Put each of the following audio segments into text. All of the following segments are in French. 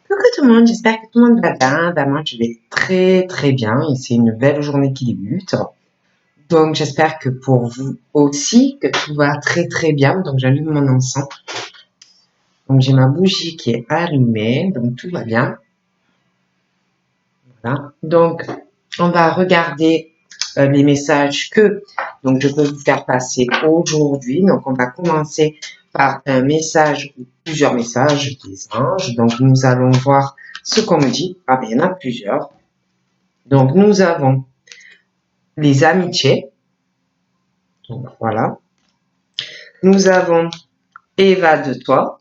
Coucou tout le monde, j'espère que tout le monde va bien. Ben, moi, je vais très très bien et c'est une belle journée qui débute. Donc, j'espère que pour vous aussi, que tout va très très bien. Donc, j'allume mon encens. Donc, j'ai ma bougie qui est allumée, donc tout va bien. Voilà. Donc, on va regarder les messages que donc je peux vous faire passer aujourd'hui. Donc, on va commencer par un message ou plusieurs messages des anges. Donc, nous allons voir ce qu'on me dit. Ah, ben, il y en a plusieurs. Donc, nous avons les amitiés. Donc, voilà. Nous avons évade-toi.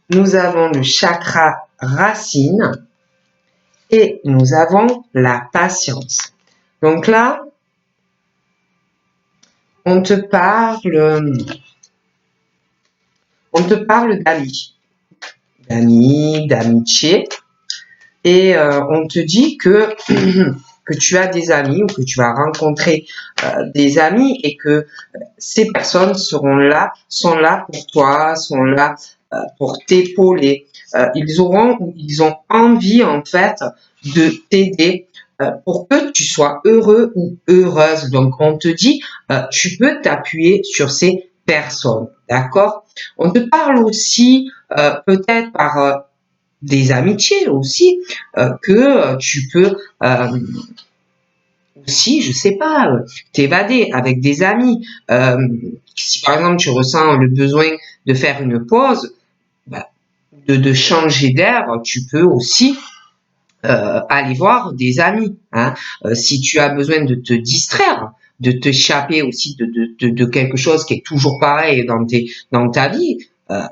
Nous avons le chakra racine. Et nous avons la patience. Donc là, on te parle d'amis, d'amitié. Et on te dit que que tu as des amis ou que tu vas rencontrer des amis et que ces personnes sont là pour toi, sont là pour t'épauler. Ils auront ou ils ont envie en fait de t'aider pour que tu sois heureux ou heureuse. Donc on te dit, tu peux t'appuyer sur ces personnes, d'accord? On te parle aussi peut-être par des amitiés aussi que tu peux aussi, je sais pas, t'évader avec des amis. Si par exemple tu ressens le besoin de faire une pause, bah, de changer d'air, tu peux aussi aller voir des amis. Hein. Si tu as besoin de te distraire, de t'échapper aussi de quelque chose qui est toujours pareil dans ta vie,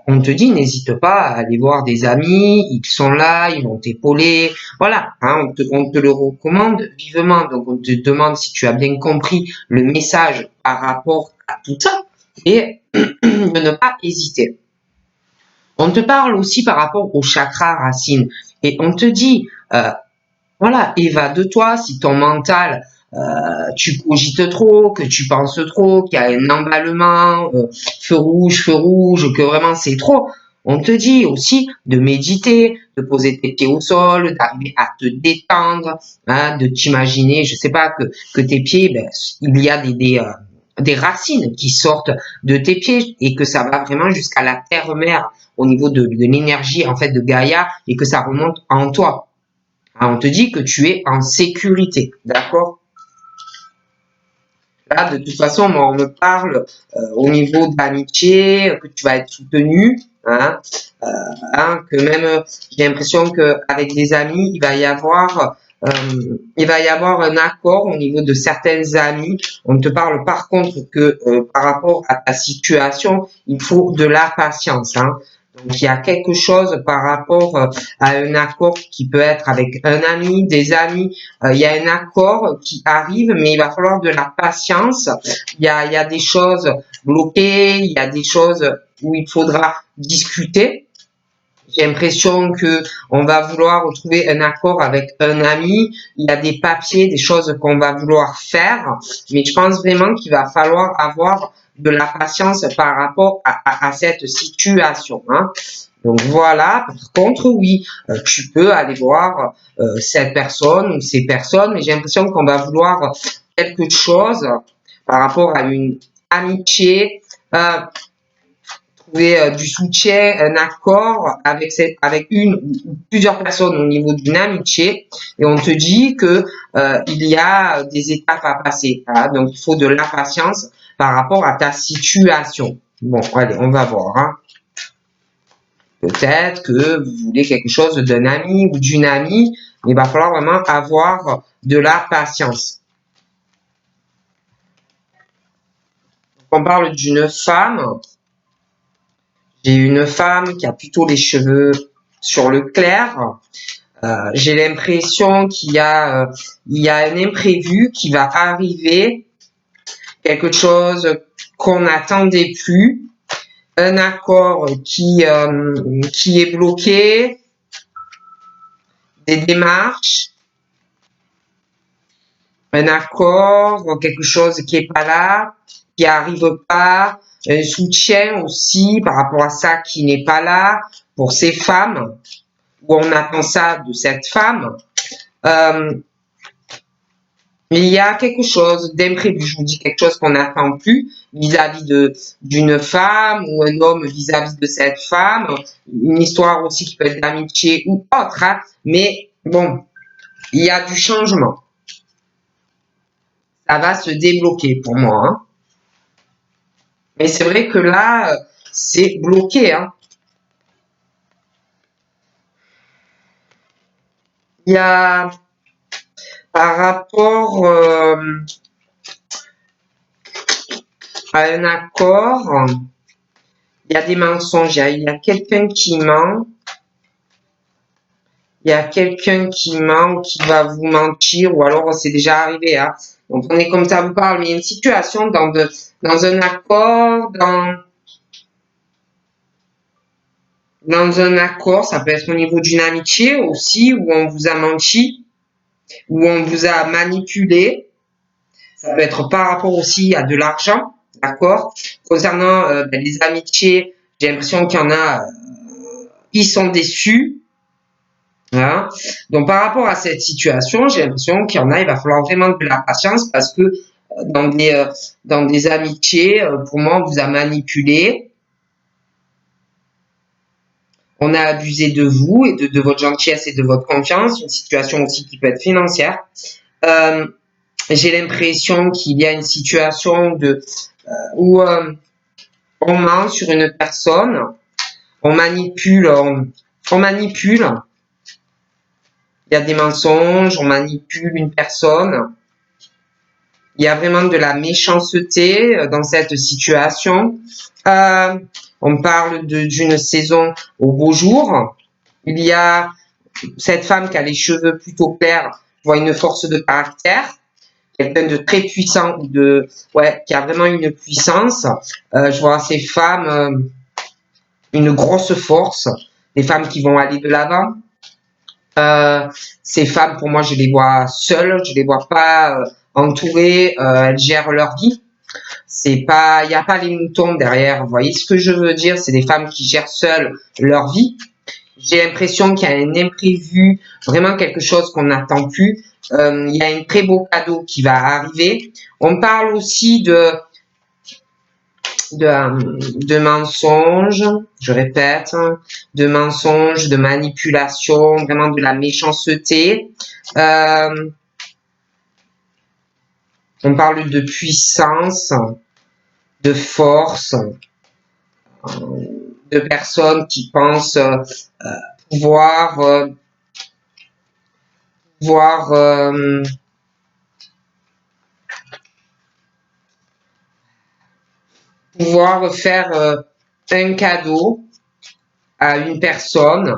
on te dit n'hésite pas à aller voir des amis, ils sont là, ils vont t'épauler, voilà, hein, on te le recommande vivement. Donc on te demande si tu as bien compris le message par rapport à tout ça et de ne pas hésiter. On te parle aussi par rapport au chakra racine et on te dit voilà, évade-toi si ton mental, tu cogites trop, que tu penses trop, qu'il y a un emballement, feu rouge, que vraiment c'est trop. On te dit aussi de méditer, de poser tes pieds au sol, d'arriver à te détendre, hein, de t'imaginer, je sais pas, que tes pieds, ben, il y a des racines qui sortent de tes pieds et que ça va vraiment jusqu'à la terre-mère au niveau de l'énergie en fait de Gaïa et que ça remonte en toi. On te dit que tu es en sécurité, d'accord? Là, de toute façon, moi, on me parle au niveau de l'amitié, que tu vas être soutenu, hein, que même, j'ai l'impression qu'avec des amis, il va y avoir un accord au niveau de certaines amies. On te parle par contre que par rapport à ta situation, il faut de la patience, hein. Donc, il y a quelque chose par rapport à un accord qui peut être avec un ami, des amis. Il y a un accord qui arrive, mais il va falloir de la patience. Il y a des choses bloquées, il y a des choses où il faudra discuter. J'ai l'impression que on va vouloir retrouver un accord avec un ami. Il y a des papiers, des choses qu'on va vouloir faire, mais je pense vraiment qu'il va falloir avoir de la patience par rapport à cette situation. Hein. Donc voilà, par contre, oui, tu peux aller voir cette personne ou ces personnes, mais j'ai l'impression qu'on va vouloir quelque chose par rapport à une amitié, trouver du soutien, un accord avec une ou plusieurs personnes au niveau d'une amitié, et on te dit que il y a des étapes à passer. Hein, donc il faut de la patience par rapport à ta situation. Bon, allez, on va voir. Hein. Peut-être que vous voulez quelque chose d'un ami ou d'une amie, mais il va falloir vraiment avoir de la patience. On parle d'une femme. J'ai une femme qui a plutôt les cheveux sur le clair. J'ai l'impression qu'il y a un imprévu qui va arriver, quelque chose qu'on n'attendait plus, un accord qui est bloqué, des démarches, un accord, quelque chose qui est pas là, qui arrive pas, un soutien aussi par rapport à ça qui n'est pas là pour ces femmes. où on attend ça de cette femme, il y a quelque chose d'imprévu. Je vous dis quelque chose qu'on n'attend plus vis-à-vis d'une femme ou un homme vis-à-vis de cette femme. Une histoire aussi qui peut être d'amitié ou autre, hein. Mais bon, il y a du changement. Ça va se débloquer pour moi, hein. Mais c'est vrai que là, c'est bloqué, hein. Il y a par rapport à un accord, il y a des mensonges. Il y a quelqu'un qui ment. Il y a quelqu'un qui ment ou qui va vous mentir, ou alors c'est déjà arrivé, hein. Donc on est comme ça vous parle, mais il y a une situation dans un accord, dans un accord, ça peut être au niveau d'une amitié aussi, où on vous a menti, où on vous a manipulé. Ça peut être par rapport aussi à de l'argent, d'accord. Concernant les amitiés, j'ai l'impression qu'il y en a, qui sont déçus. Hein. Donc par rapport à cette situation, j'ai l'impression qu'il y en a, il va falloir vraiment de la patience parce que dans des amitiés, pour moi, on vous a manipulé, on a abusé de vous et de votre gentillesse et de votre confiance, une situation aussi qui peut être financière. J'ai l'impression qu'il y a une situation où on ment sur une personne, on manipule, on manipule. Il y a des mensonges, on manipule une personne. Il y a vraiment de la méchanceté dans cette situation. On parle d'une saison au beau jour. Il y a cette femme qui a les cheveux plutôt clairs, je vois une force de caractère, quelqu'un de très puissant, qui a vraiment une puissance. Je vois ces femmes, une grosse force, des femmes qui vont aller de l'avant. Ces femmes, pour moi, je les vois seules, je les vois pas entourées, elles gèrent leur vie. C'est pas, il n'y a pas les moutons derrière. Vous voyez ce que je veux dire? C'est des femmes qui gèrent seules leur vie. J'ai l'impression qu'il y a un imprévu, vraiment quelque chose qu'on n'attend plus. Il y a un très beau cadeau qui va arriver. On parle aussi de mensonges, je répète, de mensonges, de manipulation, vraiment de la méchanceté. On parle de puissance, de force, de personnes qui pensent pouvoir faire un cadeau à une personne,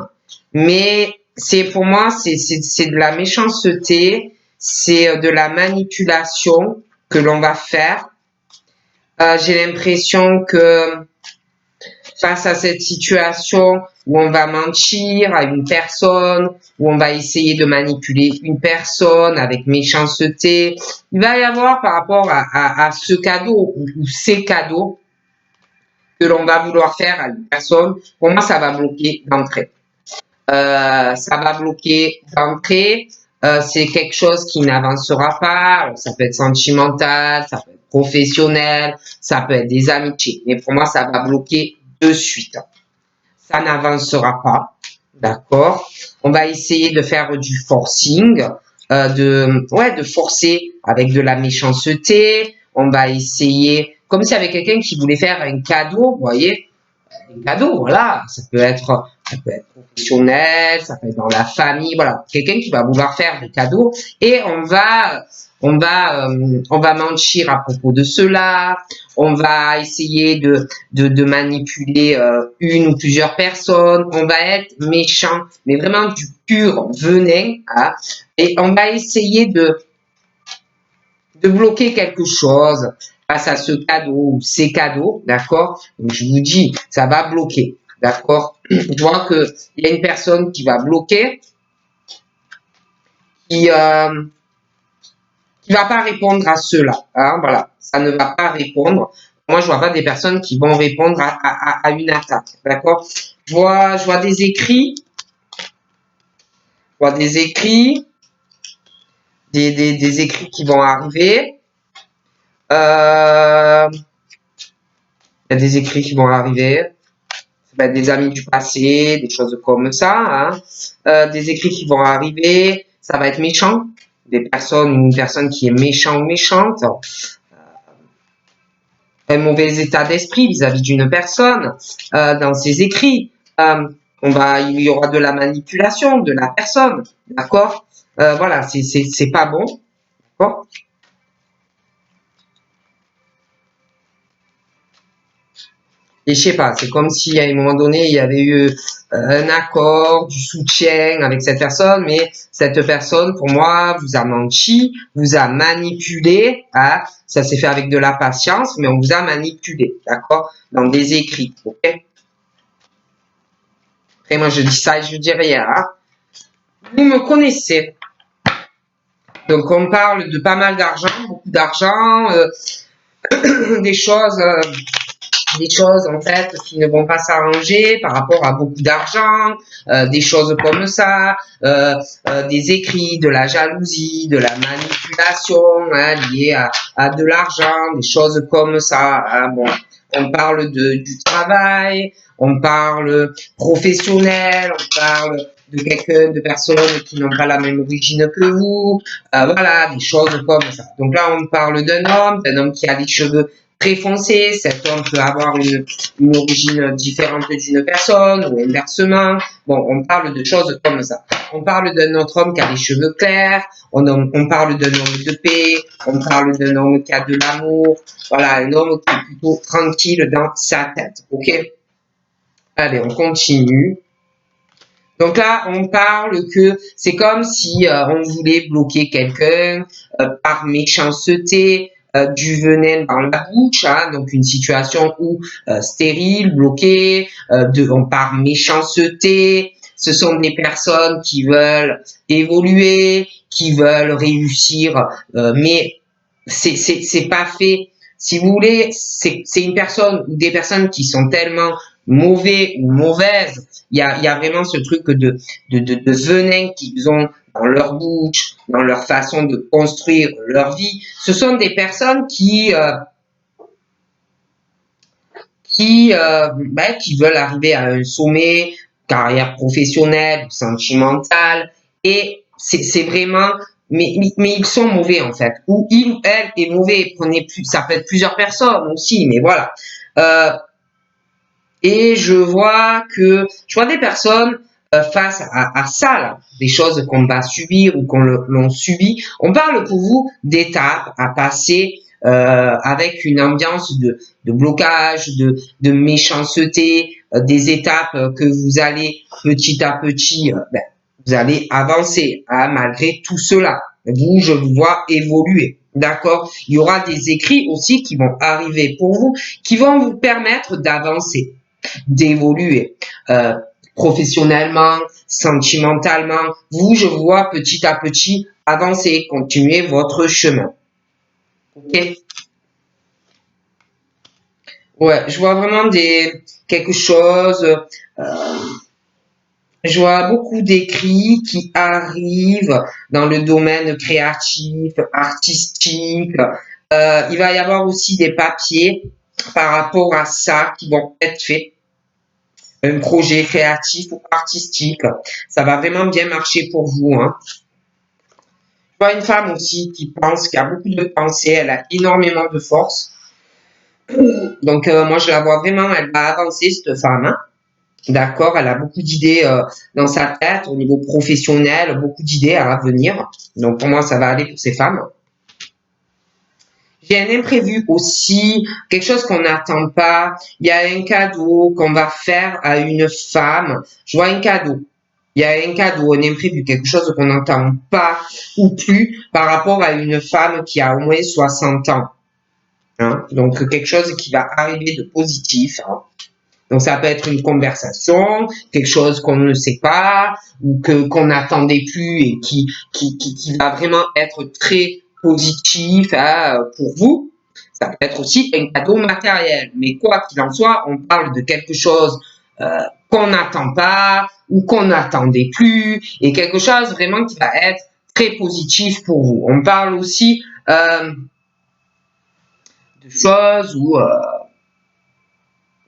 mais c'est pour moi c'est de la méchanceté, c'est de la manipulation que l'on va faire. J'ai l'impression que face à cette situation où on va mentir à une personne, où on va essayer de manipuler une personne avec méchanceté, il va y avoir par rapport à ce cadeau ou ces cadeaux que l'on va vouloir faire à une personne, pour moi, ça va bloquer d'entrée. Ça va bloquer d'entrée. C'est quelque chose qui n'avancera pas. Alors, ça peut être sentimental, ça peut être professionnel, ça peut être des amitiés. Mais pour moi, ça va bloquer de suite. Ça n'avancera pas. D'accord? On va essayer de faire du forcing, de forcer avec de la méchanceté. On va essayer, comme si avec quelqu'un qui voulait faire un cadeau, vous voyez, un cadeau, voilà, ça peut être professionnel, ça peut être dans la famille, voilà, quelqu'un qui va vouloir faire des cadeaux et on va mentir à propos de cela, on va essayer de manipuler une ou plusieurs personnes, on va être méchant, mais vraiment du pur venin, hein, et on va essayer de bloquer quelque chose face à ce cadeau ou ces cadeaux, d'accord? Donc je vous dis, ça va bloquer, d'accord? Je vois que il y a une personne qui va bloquer, qui va pas répondre à cela, hein, voilà, ça ne va pas répondre. Moi, je vois pas des personnes qui vont répondre à une attaque, d'accord? Je vois des écrits, vois des écrits, des écrits qui vont arriver. Il y a des écrits qui vont arriver. Ça va être des amis du passé, des choses comme ça. Hein. Des écrits qui vont arriver. Ça va être méchant. Des personnes, une personne qui est méchant ou méchante. Un mauvais état d'esprit vis-à-vis d'une personne dans ses écrits. Il y aura de la manipulation de la personne. D'accord. Voilà, c'est pas bon. D'accord. Et je sais pas, c'est comme si à un moment donné, il y avait eu un accord, du soutien avec cette personne, mais cette personne, pour moi, vous a menti, vous a manipulé. Hein, ça s'est fait avec de la patience, mais on vous a manipulé, d'accord, dans des écrits, ok. Après, moi, je dis ça et je dis rien. Hein. Vous me connaissez. Donc, on parle de pas mal d'argent, beaucoup d'argent, des choses en fait qui ne vont pas s'arranger par rapport à beaucoup d'argent, des choses comme ça, des écrits, de la jalousie, de la manipulation hein, liée à de l'argent, des choses comme ça. Hein, bon, on parle du travail, on parle professionnel, on parle de personnes qui n'ont pas la même origine que vous, voilà, des choses comme ça. Donc là, on parle d'un homme qui a les cheveux très foncé, cet homme peut avoir une origine différente d'une personne ou inversement. Bon, on parle de choses comme ça. On parle d'un autre homme qui a les cheveux clairs, on parle d'un homme de paix, on parle d'un homme qui a de l'amour, voilà, un homme qui est plutôt tranquille dans sa tête, ok? Allez, on continue. Donc là, on parle que c'est comme si on voulait bloquer quelqu'un par méchanceté, du venin dans la bouche, hein, donc une situation où stérile, bloquée, par méchanceté. Ce sont des personnes qui veulent évoluer, qui veulent réussir, mais c'est pas fait. Si vous voulez, c'est une personne ou des personnes qui sont tellement mauvais ou mauvaises. Il y a vraiment ce truc de venin qu'ils ont dans leur bouche, dans leur façon de construire leur vie. Ce sont des personnes qui veulent arriver à un sommet, carrière professionnelle, sentimentale, et c'est vraiment, mais ils sont mauvais en fait, ou il ou elle est mauvais. Ça peut être plusieurs personnes aussi, mais voilà. Et je vois des personnes face à ça, là, des choses qu'on va subir ou l'on subit. On parle pour vous d'étapes à passer avec une ambiance de blocage, de méchanceté, des étapes que vous allez petit à petit, vous allez avancer hein, malgré tout cela. Vous, je vous vois évoluer. D'accord. Il y aura des écrits aussi qui vont arriver pour vous, qui vont vous permettre d'avancer, d'évoluer professionnellement, sentimentalement. Vous, je vois petit à petit avancer, continuer votre chemin. Ok. Ouais, je vois vraiment quelque chose. Je vois beaucoup d'écrits qui arrivent dans le domaine créatif, artistique. Il va y avoir aussi des papiers par rapport à ça qui vont être faits. Un projet créatif ou artistique. Ça va vraiment bien marcher pour vous. Hein. Je vois une femme aussi qui a beaucoup de pensées, elle a énormément de force. Donc moi je la vois vraiment, elle va avancer cette femme. Hein. D'accord, elle a beaucoup d'idées dans sa tête au niveau professionnel, beaucoup d'idées à venir. Donc pour moi ça va aller pour ces femmes. J'ai un imprévu aussi, quelque chose qu'on n'attend pas. Il y a un cadeau qu'on va faire à une femme. Je vois un cadeau. Il y a un cadeau, un imprévu, quelque chose qu'on n'entend pas ou plus par rapport à une femme qui a au moins 60 ans. Hein? Donc quelque chose qui va arriver de positif. Hein? Donc ça peut être une conversation, quelque chose qu'on ne sait pas ou qu'on n'attendait plus et qui va vraiment être très positif hein, pour vous. Ça peut être aussi un cadeau matériel. Mais quoi qu'il en soit, on parle de quelque chose qu'on n'attend pas ou qu'on n'attendait plus, et quelque chose vraiment qui va être très positif pour vous. On parle aussi de choses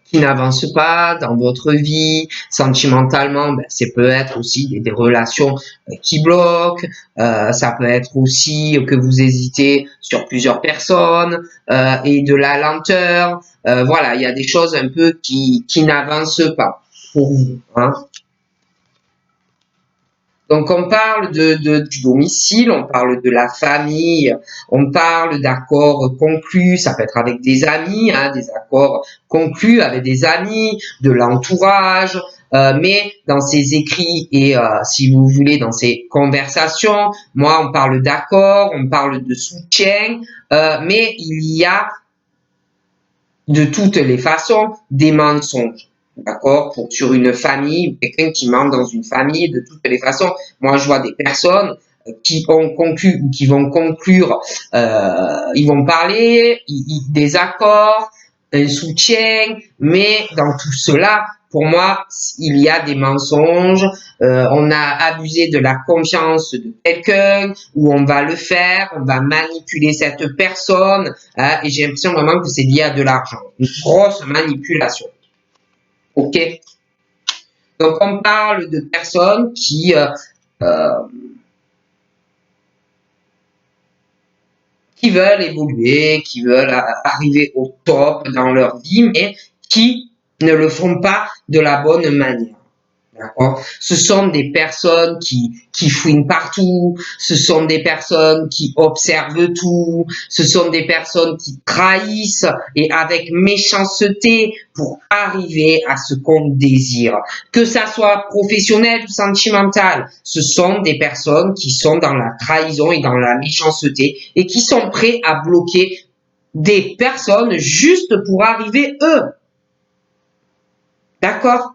qui n'avancent pas dans votre vie, sentimentalement, ben, ça peut être aussi des relations qui bloquent, ça peut être aussi que vous hésitez sur plusieurs personnes et de la lenteur. Voilà, il y a des choses un peu qui n'avancent pas pour vous. Hein. Donc on parle du domicile, on parle de la famille, on parle d'accords conclus, ça peut être avec des amis, hein, des accords conclus avec des amis, de l'entourage, mais dans ces écrits et si vous voulez dans ces conversations, moi on parle d'accords, on parle de soutien, mais il y a de toutes les façons des mensonges. D'accord, sur une famille, quelqu'un qui ment dans une famille, de toutes les façons. Moi, je vois des personnes qui ont conclu ou qui vont conclure, ils vont parler, des accords, un soutien, mais dans tout cela, pour moi, il y a des mensonges, on a abusé de la confiance de quelqu'un, ou on va le faire, on va manipuler cette personne, hein, et j'ai l'impression vraiment que c'est lié à de l'argent, une grosse manipulation. Ok. Donc on parle de personnes qui veulent évoluer, qui veulent arriver au top dans leur vie, mais qui ne le font pas de la bonne manière. D'accord. Ce sont des personnes qui fouinent partout, ce sont des personnes qui observent tout, ce sont des personnes qui trahissent et avec méchanceté pour arriver à ce qu'on désire. Que ça soit professionnel ou sentimental, ce sont des personnes qui sont dans la trahison et dans la méchanceté et qui sont prêts à bloquer des personnes juste pour arriver eux. D'accord?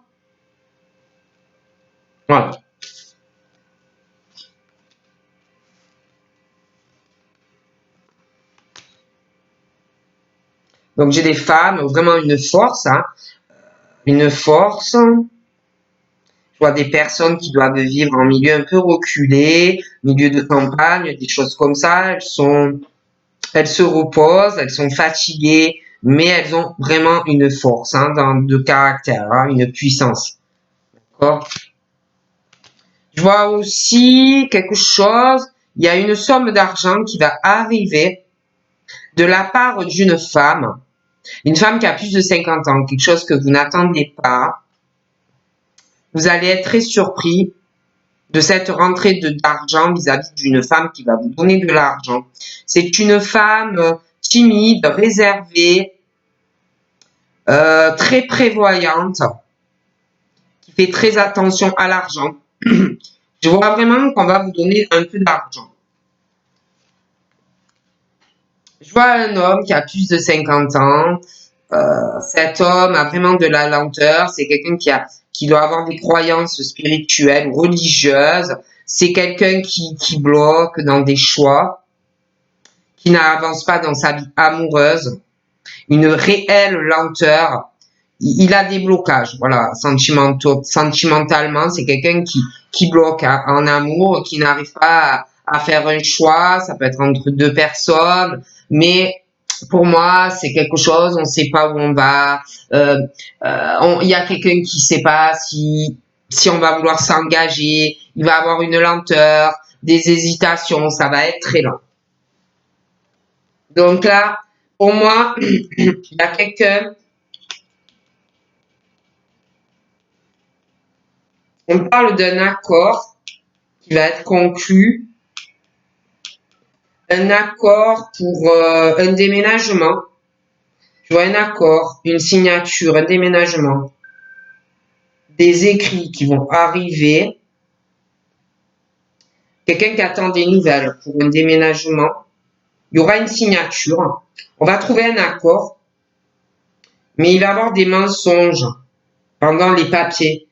Voilà. Donc j'ai des femmes, vraiment une force, hein, une force. Je vois des personnes qui doivent vivre en milieu un peu reculé, milieu de campagne, des choses comme ça. Elles se reposent, elles sont fatiguées, mais elles ont vraiment une force, hein, de caractère, hein, une puissance. D'accord. Je vois aussi quelque chose. Il y a une somme d'argent qui va arriver de la part d'une femme. Une femme qui a plus de 50 ans, quelque chose que vous n'attendez pas. Vous allez être très surpris de cette rentrée d'argent vis-à-vis d'une femme qui va vous donner de l'argent. C'est une femme timide, réservée, très prévoyante, qui fait très attention à l'argent. Je vois vraiment qu'on va vous donner un peu d'argent. Je vois un homme qui a plus de 50 ans. Cet homme a vraiment de la lenteur. C'est quelqu'un qui doit avoir des croyances spirituelles ou religieuses. C'est quelqu'un qui bloque dans des choix, qui n'avance pas dans sa vie amoureuse. Une réelle lenteur. Il a des blocages, voilà, sentimentalement, c'est quelqu'un qui bloque hein, en amour, qui n'arrive pas à faire un choix, ça peut être entre deux personnes, mais pour moi, c'est quelque chose, on ne sait pas où on va, il y a quelqu'un qui ne sait pas si on va vouloir s'engager, il va avoir une lenteur, des hésitations, ça va être très lent. Donc là, pour moi, il y a quelqu'un. On parle d'un accord qui va être conclu, un accord pour un déménagement. Je vois un accord, une signature, un déménagement, des écrits qui vont arriver, quelqu'un qui attend des nouvelles pour un déménagement. Il y aura une signature, on va trouver un accord, mais il va y avoir des mensonges pendant les papiers.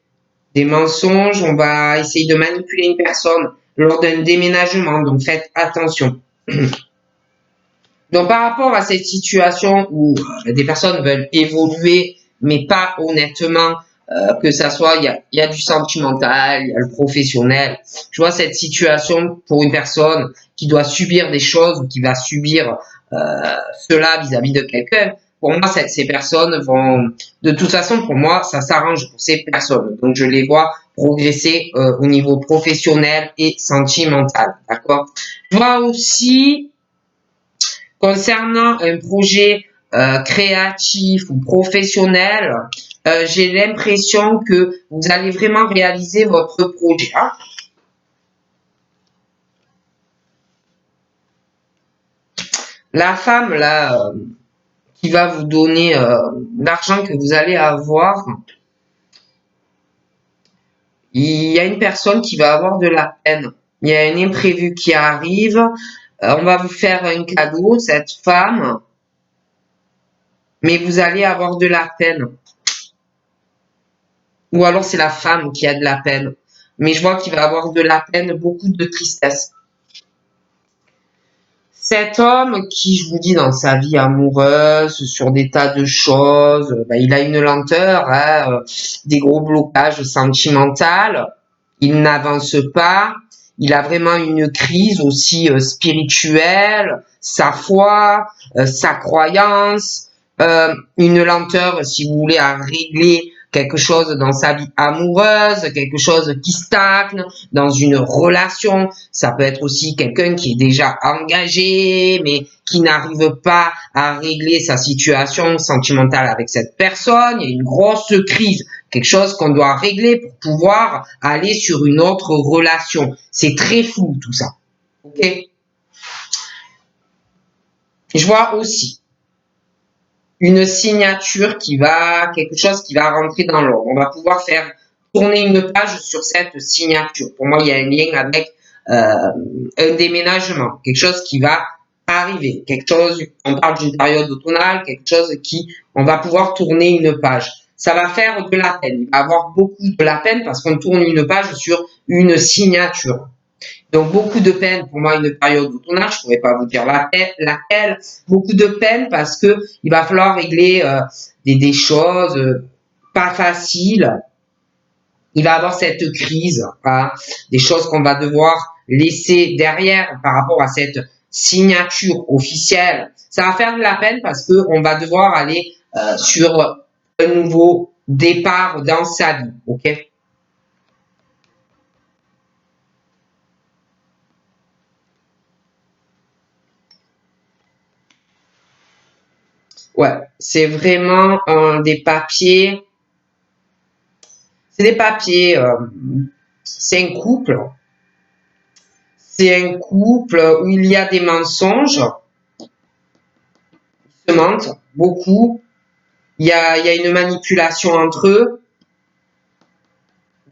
Des mensonges, on va essayer de manipuler une personne lors d'un déménagement, donc faites attention. Donc par rapport à cette situation où des personnes veulent évoluer, mais pas honnêtement, que ça soit, il y a du sentimental, il y a le professionnel. Je vois cette situation pour une personne qui doit subir des choses ou qui va subir cela vis-à-vis de quelqu'un. Pour moi, ces personnes vont, de toute façon, pour moi, ça s'arrange pour ces personnes. Donc, je les vois progresser au niveau professionnel et sentimental. D'accord? Je vois aussi, concernant un projet créatif ou professionnel, j'ai l'impression que vous allez vraiment réaliser votre projet. Hein. La femme là qui va vous donner l'argent que vous allez avoir, il y a une personne qui va avoir de la peine. Il y a un imprévu qui arrive. On va vous faire un cadeau, cette femme, mais vous allez avoir de la peine. Ou alors c'est la femme qui a de la peine. Mais je vois qu'il va avoir de la peine, beaucoup de tristesse. Cet homme qui, je vous dis, dans sa vie amoureuse, sur des tas de choses, il a une lenteur, hein, des gros blocages sentimentaux. Il n'avance pas. Il a vraiment une crise aussi spirituelle, sa foi, sa croyance, une lenteur, si vous voulez, à régler quelque chose dans sa vie amoureuse, quelque chose qui stagne dans une relation. Ça peut être aussi quelqu'un qui est déjà engagé, mais qui n'arrive pas à régler sa situation sentimentale avec cette personne. Il y a une grosse crise, quelque chose qu'on doit régler pour pouvoir aller sur une autre relation. C'est très flou tout ça. Ok. Je vois aussi une signature quelque chose qui va rentrer dans l'ordre. On va pouvoir faire tourner une page sur cette signature. Pour moi, il y a un lien avec un déménagement, quelque chose qui va arriver, quelque chose, on parle d'une période automnale, quelque chose on va pouvoir tourner une page. Ça va faire de la peine. Il va avoir beaucoup de la peine parce qu'on tourne une page sur une signature. Donc beaucoup de peine pour moi une période automnale, je pourrais pas vous dire laquelle, beaucoup de peine parce que il va falloir régler des choses pas faciles. Il va avoir cette crise, hein, des choses qu'on va devoir laisser derrière par rapport à cette signature officielle. Ça va faire de la peine parce que on va devoir aller sur un nouveau départ dans sa vie, ok? Ouais, c'est vraiment des papiers. C'est des papiers. C'est un couple. C'est un couple où il y a des mensonges. Ils se mentent beaucoup. Il y a une manipulation entre eux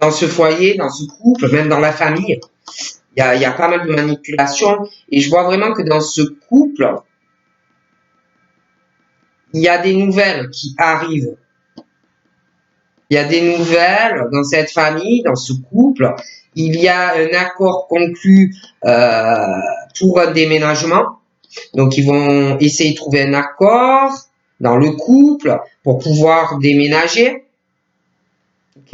dans ce foyer, dans ce couple, même dans la famille. Il y a pas mal de manipulation. Et je vois vraiment que dans ce couple, il y a des nouvelles qui arrivent. Il y a des nouvelles dans cette famille, dans ce couple. Il y a un accord conclu pour un déménagement. Donc, ils vont essayer de trouver un accord dans le couple pour pouvoir déménager. OK?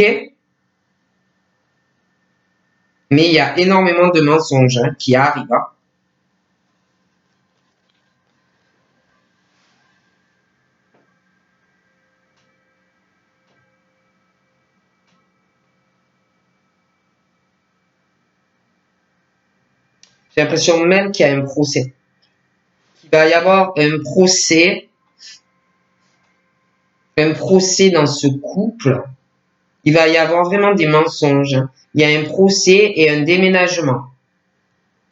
Mais il y a énormément de mensonges qui arrivent. Hein. J'ai l'impression même qu'il y a un procès. Il va y avoir un procès dans ce couple. Il va y avoir vraiment des mensonges. Il y a un procès et un déménagement.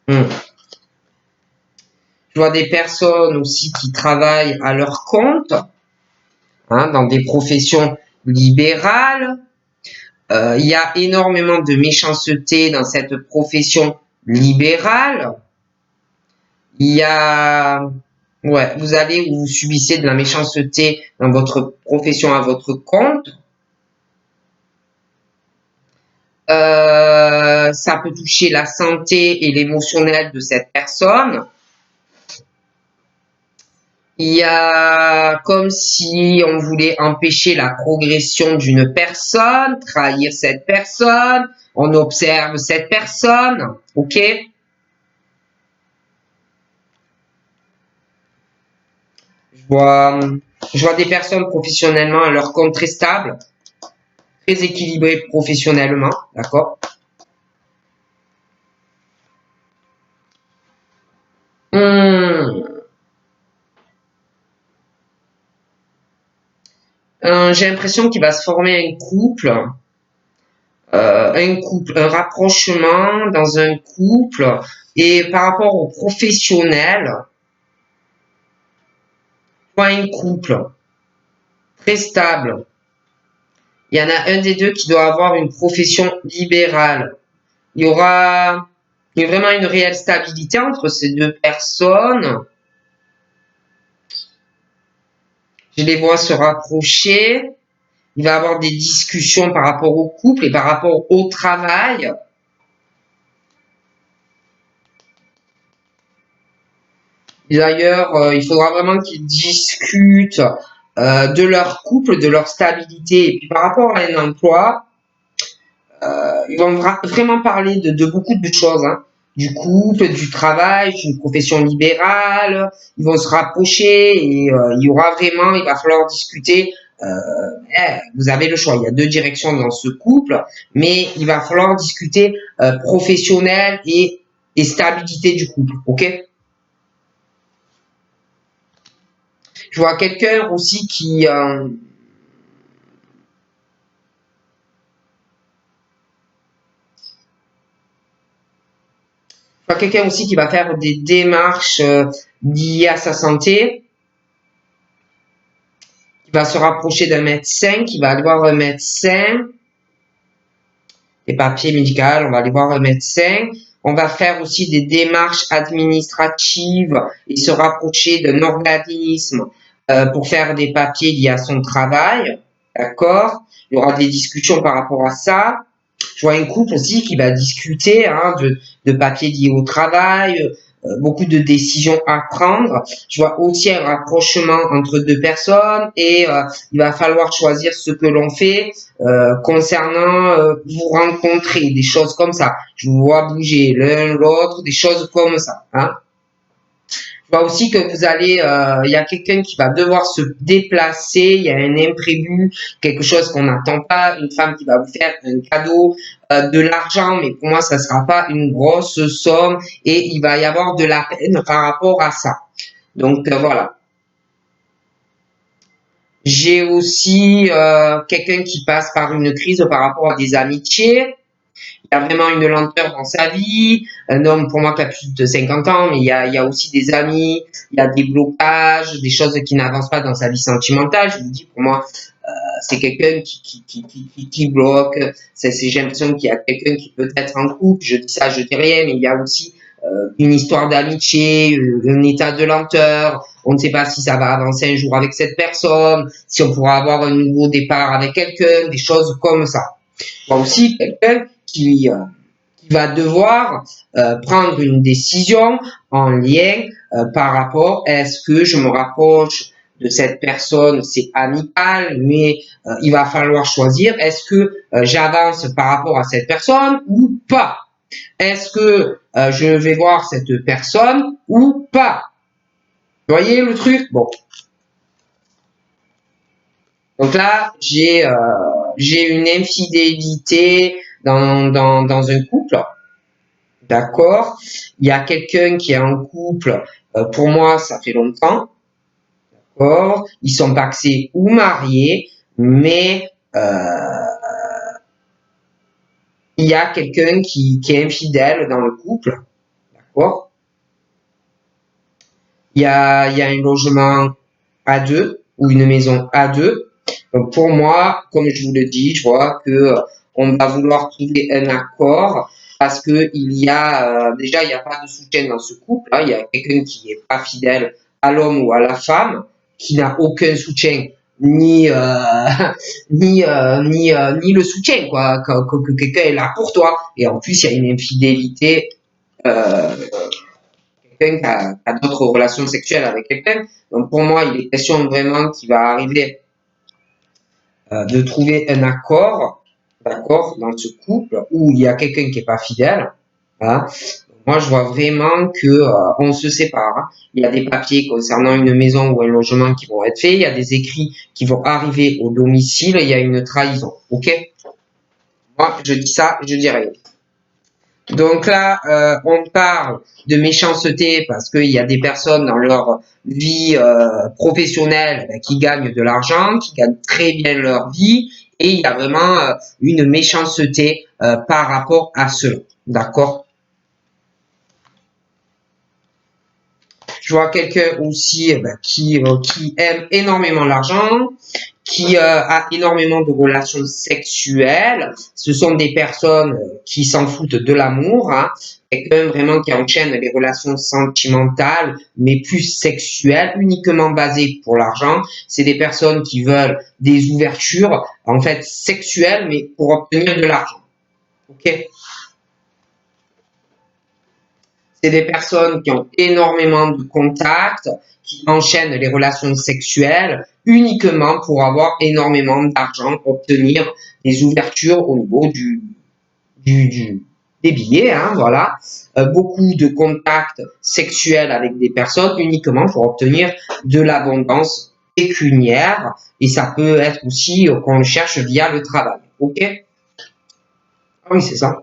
Je vois des personnes aussi qui travaillent à leur compte, hein, dans des professions libérales. Il y a énormément de méchanceté dans cette profession libérale. Il y a, ouais, vous subissez de la méchanceté dans votre profession à votre compte. Ça peut toucher la santé et l'émotionnel de cette personne. Il y a comme si on voulait empêcher la progression d'une personne, trahir cette personne, on observe cette personne, ok? Je vois, je vois des personnes professionnellement à leur compte très stable, très équilibrées professionnellement, d'accord? Hum, j'ai l'impression qu'il va se former un rapprochement dans un couple, et par rapport au professionnel, pas un couple très stable. Il y en a un des deux qui doit avoir une profession libérale. Il y aura vraiment une réelle stabilité entre ces deux personnes. Je les vois se rapprocher. Il va y avoir des discussions par rapport au couple et par rapport au travail. D'ailleurs, il faudra vraiment qu'ils discutent de leur couple, de leur stabilité. Et puis par rapport à un emploi, ils vont vraiment parler de beaucoup de choses, hein. Du couple, du travail, d'une profession libérale. Ils vont se rapprocher et il y aura vraiment, il va falloir discuter. Euh, Vous avez le choix. Il y a deux directions dans ce couple, mais il va falloir discuter professionnel et stabilité du couple. Ok? Je vois quelqu'un aussi je vois quelqu'un aussi qui va faire des démarches liées à sa santé, qui va se rapprocher d'un médecin, qui va aller voir un médecin, les papiers médicaux, on va aller voir un médecin. On va faire aussi des démarches administratives et se rapprocher d'un organisme pour faire des papiers liés à son travail. D'accord? Il y aura des discussions par rapport à ça. Je vois un couple aussi qui va discuter hein, de papiers liés au travail, beaucoup de décisions à prendre. Je vois aussi un rapprochement entre deux personnes et il va falloir choisir ce que l'on fait concernant vous rencontrer, des choses comme ça. Je vous vois bouger l'un l'autre, des choses comme ça. Hein. Je vois aussi que vous allez, il y a quelqu'un qui va devoir se déplacer, il y a un imprévu, quelque chose qu'on n'attend pas, une femme qui va vous faire un cadeau, de l'argent, mais pour moi, ça sera pas une grosse somme et il va y avoir de la peine par rapport à ça. Donc voilà. J'ai aussi quelqu'un qui passe par une crise par rapport à des amitiés. Il y a vraiment une lenteur dans sa vie. Un homme, pour moi, qui a plus de 50 ans, mais il y a aussi des amis, il y a des blocages, des choses qui n'avancent pas dans sa vie sentimentale. Je vous dis, pour moi, c'est quelqu'un qui bloque. J'ai l'impression qu'il y a quelqu'un qui peut être en couple. Je dis ça, je dis rien, mais il y a aussi une histoire d'amitié, un état de lenteur. On ne sait pas si ça va avancer un jour avec cette personne, si on pourra avoir un nouveau départ avec quelqu'un, des choses comme ça. Il y a aussi quelqu'un qui va devoir prendre une décision en lien par rapport à est-ce que je me rapproche de cette personne, c'est amical, mais il va falloir choisir est-ce que j'avance par rapport à cette personne ou pas. Est-ce que je vais voir cette personne ou pas. Vous voyez le truc? Bon. Donc là, j'ai une infidélité dans un couple. D'accord? Il y a quelqu'un qui est en couple, pour moi, ça fait longtemps. D'accord? Ils sont paxés ou mariés, mais il y a quelqu'un qui est infidèle dans le couple. D'accord? Il y a un logement à deux ou une maison à deux. Donc pour moi, comme je vous le dis, je vois que on va vouloir trouver un accord parce que déjà il n'y a pas de soutien dans ce couple. Hein. Il y a quelqu'un qui est pas fidèle à l'homme ou à la femme, qui n'a aucun soutien ni ni le soutien quoi que quelqu'un est là pour toi. Et en plus il y a une infidélité. Euh, quelqu'un qui a d'autres relations sexuelles avec quelqu'un. Donc pour moi, il est question vraiment qu'il va arriver de trouver un accord, d'accord, dans ce couple où il y a quelqu'un qui est pas fidèle. Hein. Moi, je vois vraiment que on se sépare. Hein. Il y a des papiers concernant une maison ou un logement qui vont être faits. Il y a des écrits qui vont arriver au domicile. Il y a une trahison. Ok? Moi, je dis ça, je dis rien. Donc là, on parle de méchanceté parce qu'il y a des personnes dans leur vie professionnelle qui gagnent de l'argent, qui gagnent très bien leur vie, et il y a vraiment une méchanceté par rapport à cela. D'accord? Je vois quelqu'un aussi qui aime énormément l'argent, qui a énormément de relations sexuelles. Ce sont des personnes qui s'en foutent de l'amour, hein. Quelqu'un vraiment qui enchaîne les relations sentimentales, mais plus sexuelles, uniquement basées pour l'argent. C'est des personnes qui veulent des ouvertures, en fait, sexuelles, mais pour obtenir de l'argent. Ok? C'est des personnes qui ont énormément de contacts, qui enchaînent les relations sexuelles uniquement pour avoir énormément d'argent, obtenir des ouvertures au niveau des billets, hein, voilà. Beaucoup de contacts sexuels avec des personnes uniquement pour obtenir de l'abondance pécuniaire, et ça peut être aussi qu'on le cherche via le travail. Ok? Ah oui, c'est ça.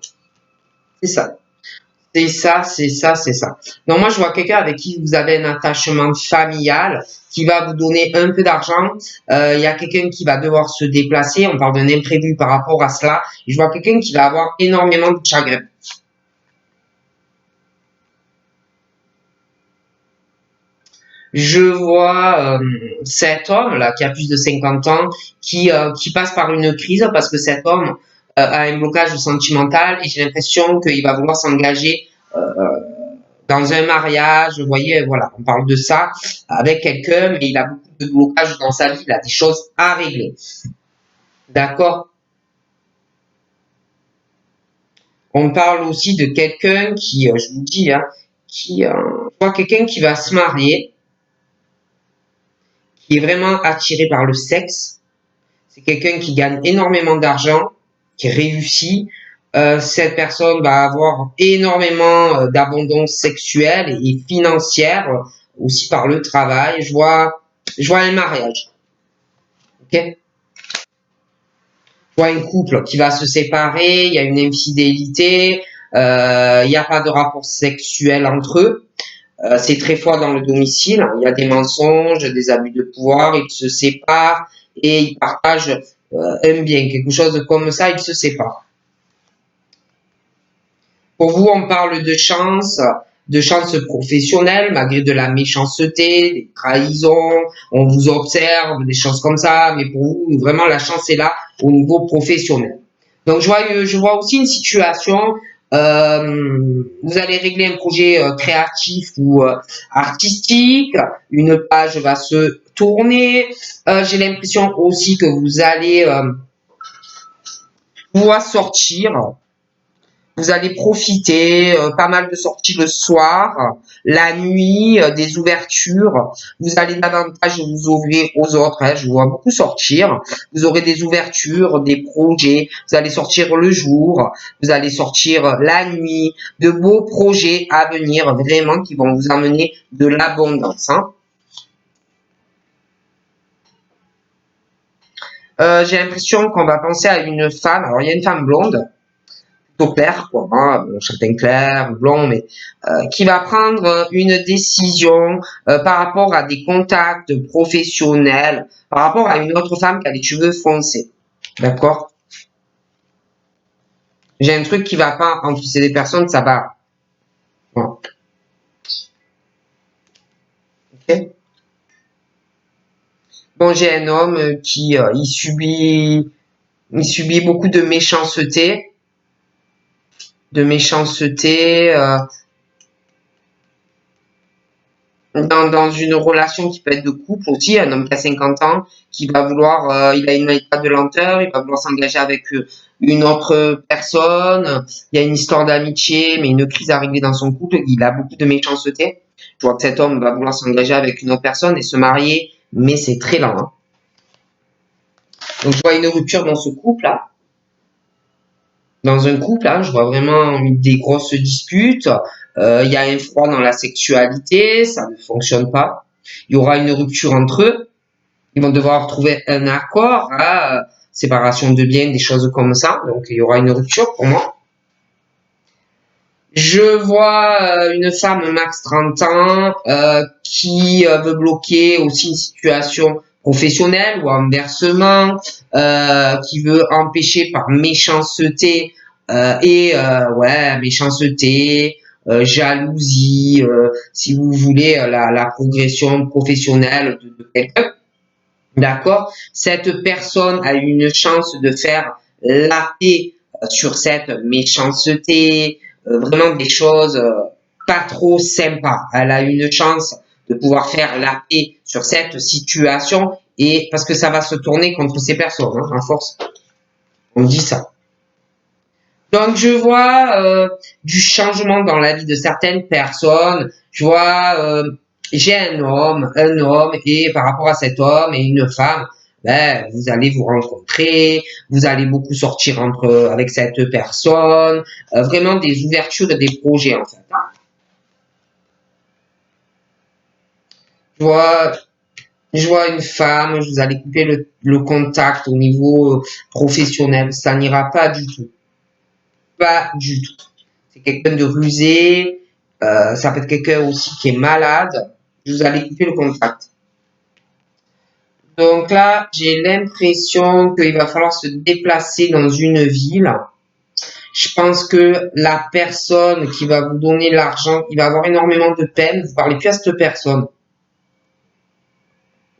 C'est ça. C'est ça, c'est ça, c'est ça. Donc moi, je vois quelqu'un avec qui vous avez un attachement familial, qui va vous donner un peu d'argent. Il y a quelqu'un qui va devoir se déplacer. On parle d'un imprévu par rapport à cela. Et je vois quelqu'un qui va avoir énormément de chagrin. Je vois cet homme-là, qui a plus de 50 ans, qui passe par une crise parce que cet homme a un blocage sentimental et j'ai l'impression qu'il va vouloir s'engager dans un mariage, vous voyez, voilà, on parle de ça avec quelqu'un, mais il a beaucoup de blocages dans sa vie, il a des choses à régler. D'accord? On parle aussi de quelqu'un qui, je vous dis, hein, je vois quelqu'un qui va se marier, qui est vraiment attiré par le sexe. C'est quelqu'un qui gagne énormément d'argent, qui réussit. Cette personne va avoir énormément d'abondance sexuelle et financière, aussi par le travail. Je vois un mariage. Ok? Je vois un couple qui va se séparer, il y a une infidélité, il n'y a pas de rapport sexuel entre eux. C'est très fort dans le domicile. Il y a des mensonges, des abus de pouvoir, ils se séparent et ils partagent un bien, quelque chose comme ça, ils se séparent. Pour vous, on parle de chance professionnelle, malgré de la méchanceté, des trahisons, on vous observe, des choses comme ça, mais pour vous, vraiment, la chance est là au niveau professionnel. Donc, je vois aussi une situation, vous allez régler un projet créatif ou artistique, une page va se tourner, j'ai l'impression aussi que vous allez pouvoir sortir. Vous allez profiter, pas mal de sorties le soir, la nuit, des ouvertures. Vous allez davantage vous ouvrir aux autres. Hein, je vous vois beaucoup sortir. Vous aurez des ouvertures, des projets. Vous allez sortir le jour. Vous allez sortir la nuit. De beaux projets à venir, vraiment, qui vont vous amener de l'abondance. Hein. J'ai l'impression qu'on va penser à une femme. Alors, il y a une femme blonde plutôt clair, quoi, hein, châtain clair, blond, mais qui va prendre une décision par rapport à des contacts professionnels, par rapport à une autre femme qui a les cheveux foncés. D'accord? J'ai un truc qui va pas entre ces deux personnes, ça va. Bon. Okay. Bon, j'ai un homme qui il subit beaucoup de méchanceté. dans une relation qui peut être de couple aussi, un homme qui a 50 ans, qui va vouloir, il a une état de lenteur, il va vouloir s'engager avec une autre personne, il y a une histoire d'amitié, mais une crise à régler dans son couple, il a beaucoup de méchanceté. Je vois que cet homme va vouloir s'engager avec une autre personne et se marier, mais c'est très lent, hein. Donc je vois une rupture dans ce couple-là. Dans un couple, hein, je vois vraiment des grosses disputes. Il y a un froid dans la sexualité, ça ne fonctionne pas. Il y aura une rupture entre eux. Ils vont devoir trouver un accord, hein, séparation de biens, des choses comme ça. Donc il y aura une rupture pour moi. Je vois une femme max 30 ans qui veut bloquer aussi une situation professionnelle ou inversement, qui veut empêcher par méchanceté ouais, méchanceté, jalousie, si vous voulez, la progression professionnelle de quelqu'un. D'accord? Cette personne a une chance de faire la paix sur cette méchanceté, vraiment des choses pas trop sympas. Elle a une chance de pouvoir faire la paix sur cette situation et parce que ça va se tourner contre ces personnes, hein, à force. On dit ça. Donc je vois du changement dans la vie de certaines personnes. Je vois j'ai un homme et par rapport à cet homme et une femme, ben vous allez vous rencontrer, vous allez beaucoup sortir avec cette personne, vraiment des ouvertures et des projets en fait, hein. Je vois je vois une femme, vous allez couper le contact au niveau professionnel, ça n'ira pas du tout. Pas du tout. C'est quelqu'un de rusé, ça peut être quelqu'un aussi qui est malade, vous allez couper le contact. Donc là, j'ai l'impression qu'il va falloir se déplacer dans une ville. Je pense que la personne qui va vous donner l'argent, il va avoir énormément de peine. Vous parlez plus à cette personne.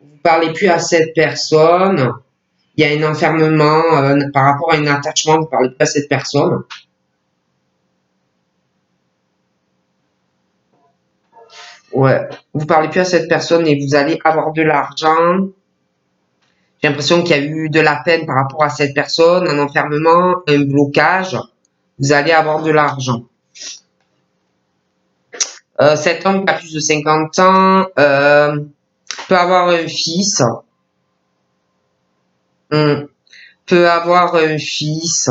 Vous parlez plus à cette personne. Il y a un enfermement par rapport à un attachement. Vous parlez plus à cette personne. Ouais, vous parlez plus à cette personne et vous allez avoir de l'argent. J'ai l'impression qu'il y a eu de la peine par rapport à cette personne, un enfermement, un blocage. Vous allez avoir de l'argent. Cet homme qui a plus de 50 ans peut avoir un fils. Peut avoir un fils.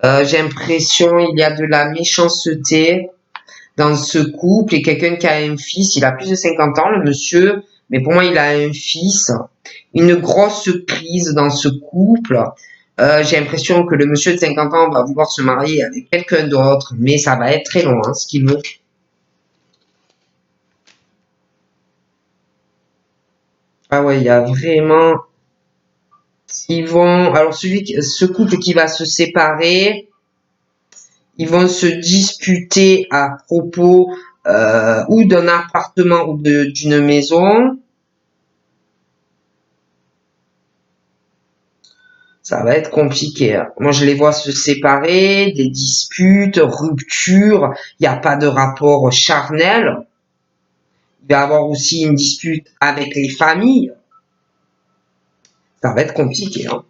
J'ai l'impression il y a de la méchanceté dans ce couple et quelqu'un qui a un fils. Il a plus de 50 ans, le monsieur, mais pour moi, il a un fils. Une grosse crise dans ce couple. J'ai l'impression que le monsieur de 50 ans va vouloir se marier avec quelqu'un d'autre, mais ça va être très long, hein, ce qu'il veut. Ah ouais, il y a vraiment... Ils vont... Alors, ce couple qui va se séparer, ils vont se disputer à propos ou d'un appartement ou d'une maison. Ça va être compliqué, hein. Moi, je les vois se séparer, des disputes, ruptures. Il n'y a pas de rapport charnel. Il va y avoir aussi une dispute avec les familles. Ça va être compliqué, hein.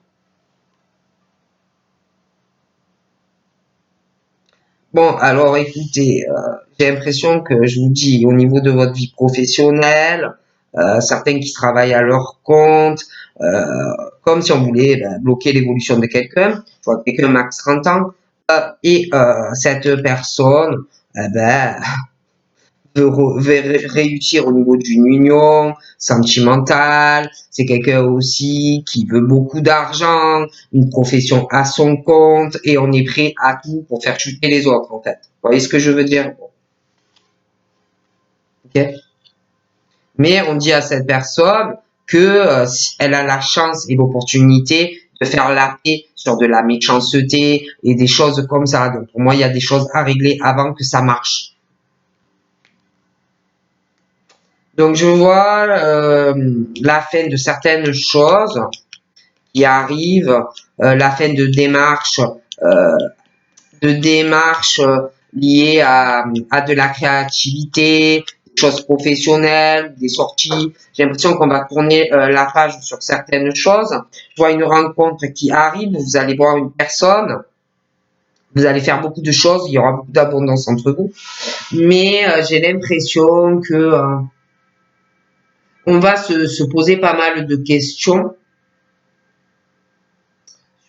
Bon, alors écoutez, j'ai l'impression que je vous dis au niveau de votre vie professionnelle, certains qui travaillent à leur compte, euh, comme si on voulait bloquer l'évolution de quelqu'un, je vois quelqu'un max 30 ans, et cette personne, ben, veut réussir au niveau d'une union sentimentale. C'est quelqu'un aussi qui veut beaucoup d'argent, une profession à son compte et on est prêt à tout pour faire chuter les autres en fait. Vous voyez ce que je veux dire? Okay. Mais on dit à cette personne que elle a la chance et l'opportunité de faire la paix sur de la méchanceté et des choses comme ça. Donc pour moi, il y a des choses à régler avant que ça marche. Donc je vois la fin de certaines choses qui arrivent, la fin de démarches liées à de la créativité, des choses professionnelles, des sorties. J'ai l'impression qu'on va tourner la page sur certaines choses. Je vois une rencontre qui arrive, vous allez voir une personne, vous allez faire beaucoup de choses, il y aura beaucoup d'abondance entre vous. Mais j'ai l'impression que on va se poser pas mal de questions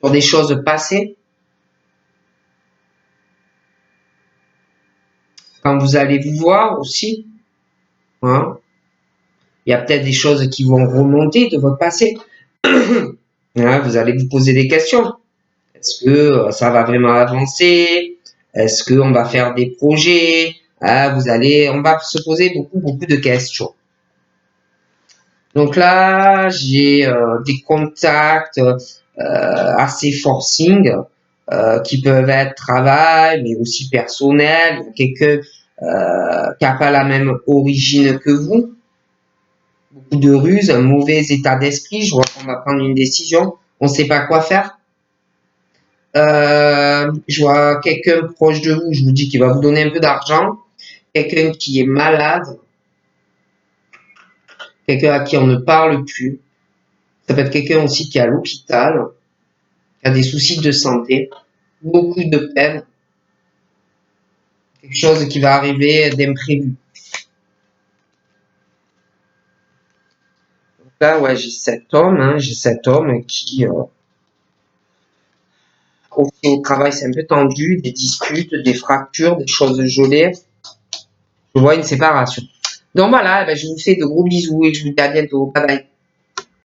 sur des choses passées. Quand vous allez vous voir aussi, hein, il y a peut-être des choses qui vont remonter de votre passé. Hein, vous allez vous poser des questions. Est-ce que ça va vraiment avancer? Est-ce qu'on va faire des projets? Ah, on va se poser beaucoup de questions. Donc là, j'ai des contacts assez forcing qui peuvent être travail, mais aussi personnel. Quelqu'un qui n'a pas la même origine que vous. Beaucoup de ruse, un mauvais état d'esprit. Je vois qu'on va prendre une décision, on ne sait pas quoi faire. Je vois quelqu'un proche de vous, je vous dis qu'il va vous donner un peu d'argent. Quelqu'un qui est malade. Quelqu'un à qui on ne parle plus. Ça peut être quelqu'un aussi qui est à l'hôpital, qui a des soucis de santé, beaucoup de peine. Quelque chose qui va arriver d'imprévu. Donc là, ouais, j'ai cet homme qui, aussi au travail, c'est un peu tendu, des disputes, des fractures, des choses gelées. Je vois une séparation. Donc voilà, je vous fais de gros bisous et je vous dis à bientôt. Bye bye.